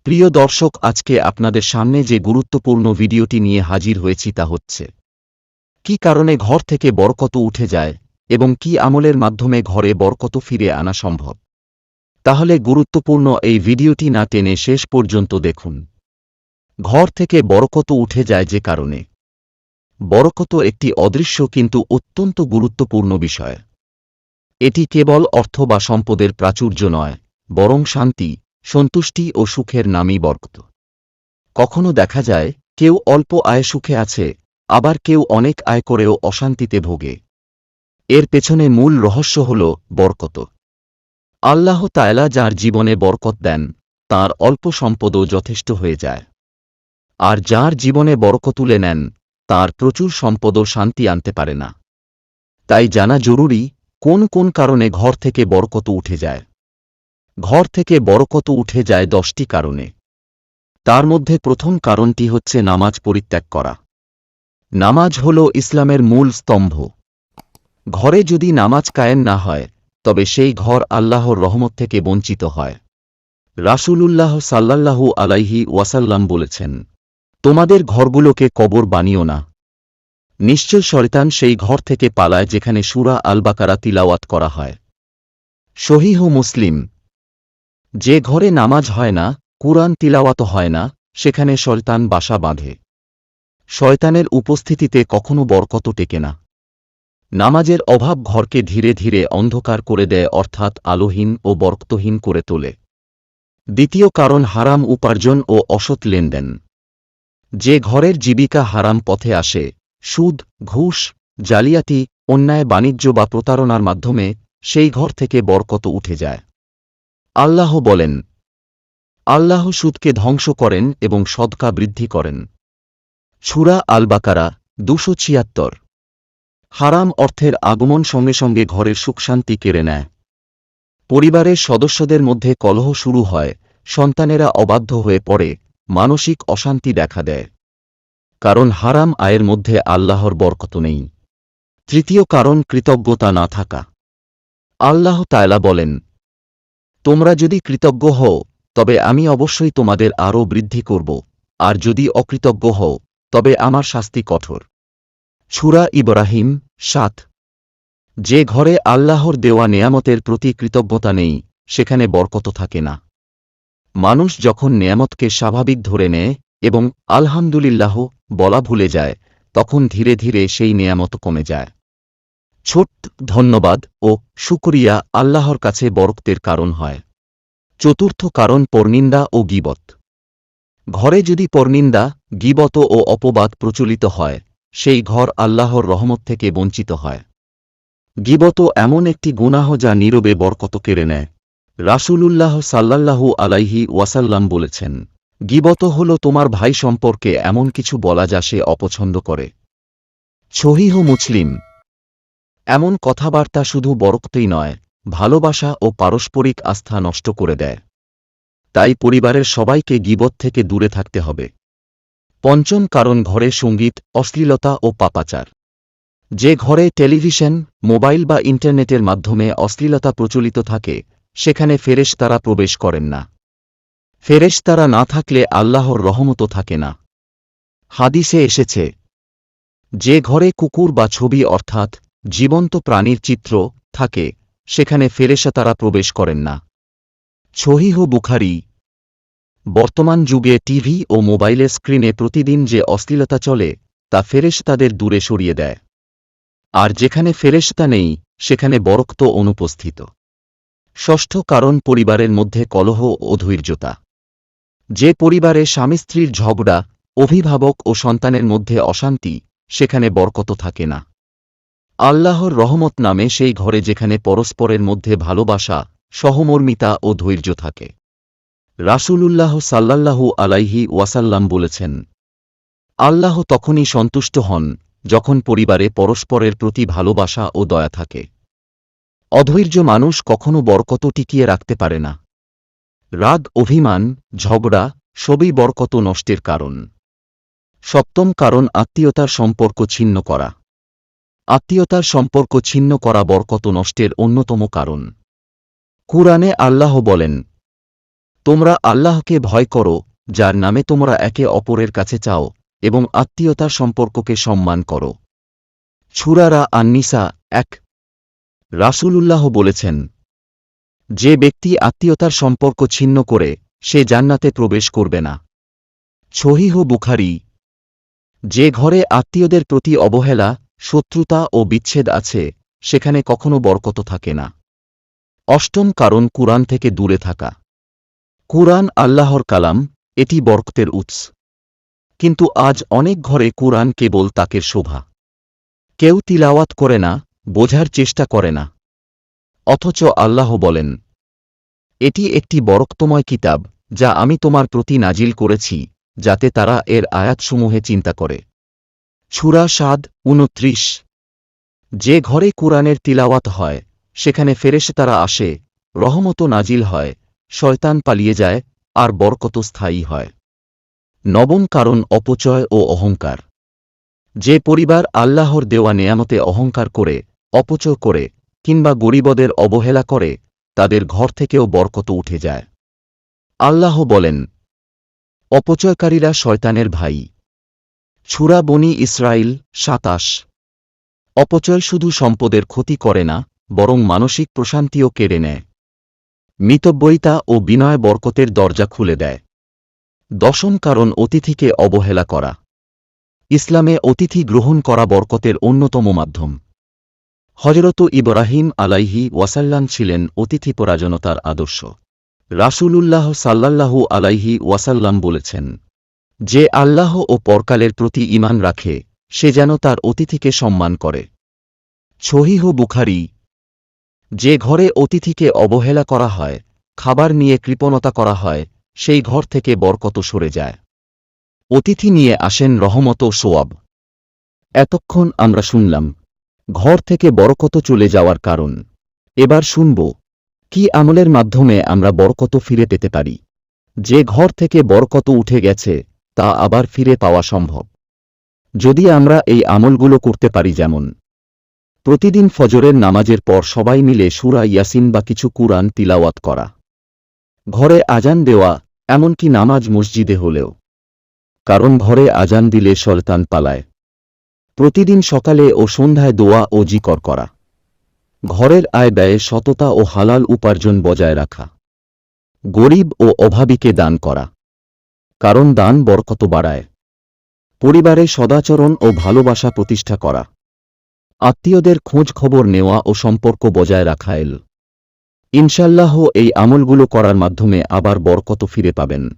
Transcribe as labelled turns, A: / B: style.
A: প্রিয় দর্শক, আজকে আপনাদের সামনে যে গুরুত্বপূর্ণ ভিডিওটি নিয়ে হাজির হয়েছি তা হচ্ছে কি কারণে ঘর থেকে বরকত উঠে যায় এবং কি আমলের মাধ্যমে ঘরে বরকত ফিরে আনা সম্ভব। তাহলে গুরুত্বপূর্ণ এই ভিডিওটি না টেনে শেষ পর্যন্ত দেখুন। ঘর থেকে বরকত উঠে যায় যে কারণে। বরকত একটি অদৃশ্য কিন্তু অত্যন্ত গুরুত্বপূর্ণ বিষয়। এটি কেবল অর্থ বা সম্পদের প্রাচুর্য নয়, বরং শান্তি, সন্তুষ্টি ও সুখের নামই বরকত। কখনো দেখা যায় কেউ অল্প আয় সুখে আছে, আবার কেউ অনেক আয় করেও অশান্তিতে ভোগে। এর পেছনে মূল রহস্য হল বরকত। আল্লাহ তাআলা যার জীবনে বরকত দেন, তার অল্প সম্পদও যথেষ্ট হয়ে যায়। আর যার জীবনে বরকত তুলে নেন, তার প্রচুর সম্পদও শান্তি আনতে পারে না। তাই জানা জরুরি, কোন কোন কারণে ঘর থেকে বরকত উঠে যায়। ঘর থেকে বরকত উঠে যায় 10টি কারণে। তার মধ্যে প্রথম কারণটি হচ্ছে নামাজ পরিত্যাগ করা। নামাজ হল ইসলামের মূল স্তম্ভ। ঘরে যদি নামাজ কায়েম না হয়, তবে সেই ঘর আল্লাহর রহমত থেকে বঞ্চিত হয়। রাসূলুল্লাহ সাল্লাল্লাহু আলাইহি ওয়াসাল্লাম বলেছেন, তোমাদের ঘরগুলোকে কবর বানিও না। নিশ্চয় শয়তান সেই ঘর থেকে পালায় যেখানে সূরা আল বাকারা তিলাওয়াত করা হয়। সহিহ মুসলিম। যে ঘরে নামাজ হয় না, কুরআন তিলাওয়াত হয় না, সেখানে শয়তান বাসা বাঁধে। শয়তানের উপস্থিতিতে কখনো বরকত টেকে না। নামাজের অভাব ঘরকে ধীরে ধীরে অন্ধকার করে দেয়, অর্থাৎ আলোহীন ও বরকতহীন করে তোলে। দ্বিতীয় কারণ হারাম উপার্জন ও অসৎ লেনদেন। যে ঘরের জীবিকা হারাম পথে আসে, সুদ, ঘুষ, জালিয়াতি, অন্যায় বাণিজ্য বা প্রতারণার মাধ্যমে, সেই ঘর থেকে বরকত উঠে যায়। আল্লাহ বলেন, আল্লাহ সুদকে ধ্বংস করেন এবং সদকা বৃদ্ধি করেন। সূরা আল বাকারা 276। হারাম অর্থের আগমন সঙ্গে সঙ্গে ঘরের সুখশান্তি কেড়ে নেয়। পরিবারের সদস্যদের মধ্যে কলহ শুরু হয়, সন্তানেরা অবাধ্য হয়ে পড়ে, মানসিক অশান্তি দেখা দেয়। কারণ হারাম আয়ের মধ্যে আল্লাহর বরকত নেই। তৃতীয় কারণ কৃতজ্ঞতা না থাকা। আল্লাহ তাআলা বলেন, তোমরা যদি কৃতজ্ঞ হও, তবে আমি অবশ্যই তোমাদের আরও বৃদ্ধি করব, আর যদি অকৃতজ্ঞ হও, তবে আমার শাস্তি কঠোর। সূরা ইব্রাহিম 7। যে ঘরে আল্লাহর দেওয়া নেয়ামতের প্রতি কৃতজ্ঞতা নেই, সেখানে বরকত থাকে না। মানুষ যখন নেয়ামতকে স্বাভাবিক ধরে নেয় এবং আলহামদুলিল্লাহ বলা ভুলে যায়, তখন ধীরে ধীরে সেই নেয়ামত কমে যায়। ছোট্ট ধন্যবাদ ও শুকরিয়া আল্লাহর কাছে বরকতের কারণ হয়। চতুর্থ কারণ পরনিন্দা ও গীবত। ঘরে যদি পরনিন্দা, গীবত ও অপবাদ প্রচলিত হয়, সেই ঘর আল্লাহর রহমত থেকে বঞ্চিত হয়। গীবত এমন একটি গুনাহ যা নীরবে বরকত কেড়ে নেয়। রাসূলুল্লাহ সাল্লাল্লাহু আলাইহি ওয়াসাল্লাম বলেছেন, গীবত হল তোমার ভাই সম্পর্কে এমন কিছু বলা যা সে অপছন্দ করে। সহিহ মুসলিম। এমন কথাবার্তা শুধু বরকতই নয়, ভালোবাসা ও পারস্পরিক আস্থা নষ্ট করে দেয়। তাই পরিবারের সবাইকে গীবত থেকে দূরে থাকতে হবে। পঞ্চম কারণ ঘরে সঙ্গীত, অশ্লীলতা ও পাপাচার। যে ঘরে টেলিভিশন, মোবাইল বা ইন্টারনেটের মাধ্যমে অশ্লীলতা প্রচলিত থাকে, সেখানে ফেরেশতারা প্রবেশ করেন না। ফেরেশতারা না থাকলে আল্লাহর রহমতও থাকে না। হাদিসে এসেছে, যে ঘরে কুকুর বা ছবি অর্থাৎ জীবন্ত প্রাণীর চিত্র থাকে, সেখানে ফেরেশতারা প্রবেশ করেন না। সহিহ বুখারী। বর্তমান যুগে টিভি ও মোবাইলের স্ক্রিনে প্রতিদিন যে অশ্লীলতা চলে, তা ফেরেশতাদের দূরে সরিয়ে দেয়। আর যেখানে ফেরেশতা নেই, সেখানে বরকত অনুপস্থিত। ষষ্ঠ কারণ পরিবারের মধ্যে কলহ ও অধৈর্যতা। যে পরিবারে স্বামী স্ত্রীর ঝগড়া, অভিভাবক ও সন্তানের মধ্যে অশান্তি, সেখানে বরকত থাকে না। আল্লাহর রহমত নামে সেই ঘরে যেখানে পরস্পরের মধ্যে ভালোবাসা, সহমর্মিতা ও ধৈর্য থাকে। রাসূলুল্লাহ সাল্লাল্লাহু আলাইহি ওয়াসাল্লাম বলেছেন, আল্লাহ তখনই সন্তুষ্ট হন যখন পরিবারে পরস্পরের প্রতি ভালোবাসা ও দয়া থাকে। অধৈর্য মানুষ কখনো বরকত টিকিয়ে রাখতে পারে না। রাগ, অভিমান, ঝগড়া সবই বরকত নষ্টের কারণ। সপ্তম কারণ আত্মীয়তার সম্পর্ক ছিন্ন করা। আত্মীয়তার সম্পর্ক ছিন্ন করা বরকত নষ্টের অন্যতম কারণ। কুরআনে আল্লাহ বলেন, তোমরা আল্লাহকে ভয় করো, যার নামে তোমরা একে অপরের কাছে চাও, এবং আত্মীয়তার সম্পর্ককে সম্মান করো। সূরা আন-নিসা ১। রাসূলুল্লাহ বলেছেন, যে ব্যক্তি আত্মীয়তার সম্পর্ক ছিন্ন করে, সে জান্নাতে প্রবেশ করবে না। সহিহ বুখারী। যে ঘরে আত্মীয়দের প্রতি অবহেলা, শত্রুতা ও বিচ্ছেদ আছে, সেখানে কখনো বরকত থাকে না। অষ্টম কারণ কুরআন থেকে দূরে থাকা। কুরআন আল্লাহর কালাম, এটি বরকতের উৎস। কিন্তু আজ অনেক ঘরে কুরআন কেবল তাকের শোভা। কেউ তিলাওয়াত করে না, বোঝার চেষ্টা করে না। অথচ আল্লাহ বলেন, এটি একটি বরকতময় কিতাব, যা আমি তোমার প্রতি নাজিল করেছি, যাতে তারা এর আয়াতসমূহে চিন্তা করে। সূরা সাদ ২৯। যে ঘরে কুরআনের তিলাওয়াত হয়, সেখানে ফেরেশতারা আসে, রহমত নাজিল হয়, শয়তান পালিয়ে যায়, আর বরকত স্থায়ী হয়। নবম কারণ অপচয় ও অহংকার। যে পরিবার আল্লাহর দেওয়া নেয়ামতে অহংকার করে, অপচয় করে, কিংবা গরিবদের অবহেলা করে, তাদের ঘর থেকেও বরকত উঠে যায়। আল্লাহ বলেন, অপচয়কারীরা শয়তানের ভাই। সূরা বনী ইসরাঈল ২৭। অপচয় শুধু সম্পদের ক্ষতি করে না, বরং মানসিক প্রশান্তিও কেড়ে নেয়। মিতব্যয়িতা ও বিনয় বরকতের দরজা খুলে দেয়। দশম কারণ অতিথিকে অবহেলা করা। ইসলামে অতিথি গ্রহণ করা বরকতের অন্যতম মাধ্যম। হযরত ইব্রাহিম আলাইহি ওয়াসাল্লাম ছিলেন অতিথিপরায়ণতার আদর্শ। রাসূলুল্লাহ সাল্লাল্লাহু আলাইহি ওয়াসাল্লাম বলেছেন, যে আল্লাহ ও পরকালের প্রতি ঈমান রাখে, সে যেন তার অতিথিকে সম্মান করে। সহিহ বুখারী। যে ঘরে অতিথিকে অবহেলা করা হয়, খাবার নিয়ে কৃপণতা করা হয়, সেই ঘর থেকে বরকত সরে যায়। অতিথি নিয়ে আসেন রহমত ও সোয়াব। এতক্ষণ আমরা শুনলাম ঘর থেকে বরকত চলে যাওয়ার কারণ। এবার শুনব, কি আমলের মাধ্যমে আমরা বরকত ফিরে পেতে পারি। যে ঘর থেকে বরকত উঠে গেছে, তা আবার ফিরে পাওয়া সম্ভব যদি আমরা এই আমলগুলো করতে পারি। যেমন, প্রতিদিন ফজরের নামাজের পর সবাই মিলে সূরা ইয়াসিন বা কিছু কুরআন তিলাওয়াত করা, ঘরে আজান দেওয়া, এমনকি নামাজ মসজিদে হলেও, কারণ ঘরে আজান দিলে শয়তান পালায়। প্রতিদিন সকালে ও সন্ধ্যায় দোয়া ও জিকর করা, ঘরের আয় ব্যয়ে সততা ও হালাল উপার্জন বজায় রাখা, গরিব ও অভাবীকে দান করা, কারণ দান বরকত বাড়ায়। পরিবারে সদাচরণ ও ভালোবাসা প্রতিষ্ঠা করা, আত্মীয়দের খোঁজ খবর নেওয়া ও সম্পর্ক বজায় রাখা। ইনশাল্লাহ এই আমলগুলো করার মাধ্যমে আবার বরকত ফিরে পাবেন।